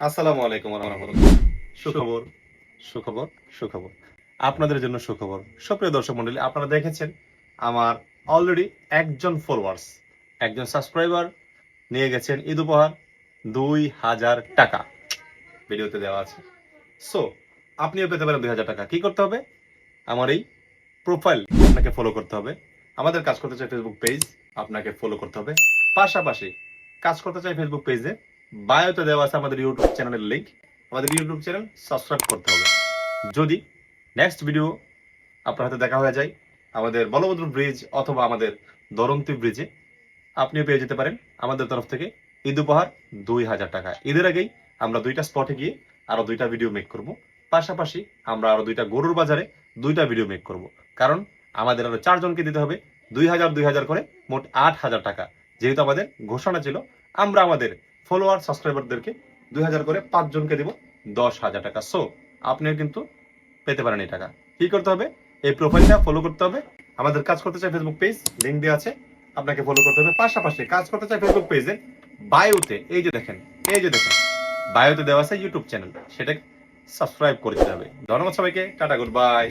আসসালামু আলাইকুম ওয়া রাহমাতুল্লাহ। সুখবর, সুখবর, সুখবর। আপনাদের জন্য সুখবর। সুপ্রিয় দর্শক মণ্ডলী, আপনারা দেখেছেন আমার অলরেডি একজন ফলোয়ার্স, একজন সাবস্ক্রাইবার নিয়ে গেছেন ঈদ উপহার ৳২,০০০। ভিডিওতে দেওয়া আছে। সো আপনিও পেতে পারেন ৳২,০০০। কি করতে হবে? আমার এই প্রোফাইল আপনাকে ফলো করতে হবে। আমাদের কাজ করতে চাই ফেসবুক পেজ, আপনাকে ফলো করতে হবে। পাশাপাশি কাজ করতে চাই ফেসবুক পেজে, বায়োতে দেওয়া আছে আমাদের ইউটিউব চ্যানেলের লিংক। আমাদের ইউটিউব চ্যানেল সাবস্ক্রাইব করতে হবে। যদি নেক্সট ভিডিও আপনার হাতে দেখা হয়ে যায় আমাদের বলভদ্র ব্রিজ অথবা আমাদের দরন্তি ব্রিজে, আপনিও পেয়ে যেতে পারেন আমাদের তরফ থেকে ঈদ উপহার ৳২,০০০। ঈদের আগেই আমরা ২টা স্পটে গিয়ে আরো 2টা ভিডিও মেক করব। পাশাপাশি আমরা আরো 2টা গরুর বাজারে 2টা ভিডিও মেক করব। কারণ আমাদের আরো 4 জনকে দিতে হবে ২,০০০ করে, মোট ৳৮,০০০। যেহেতু আমাদের ঘোষণা ছিল আমরা আমাদের ফলোয়ার সাবস্ক্রাইবারদেরকে ২,০০০ করে 5 জনকে দিব ৳১০,০০০। সো আপনিও কিন্তু পেতে পারেন এই টাকা। কি করতে হবে? এই প্রোফাইলটা ফলো করতে হবে। আমাদের কাজ করতে চাই ফেসবুক পেজ, লিংক দেওয়া আছে, আপনাকে ফলো করতে হবে। পাশাপাশি কাজ করতে চাই ফেসবুক পেজে, বায়োতে এই যে দেখেন বায়োতে দেওয়া আছে ইউটিউব চ্যানেল, সেটা সাবস্ক্রাইব করে দিতে হবে। ধন্যবাদ সবাইকে। Tata, good bye.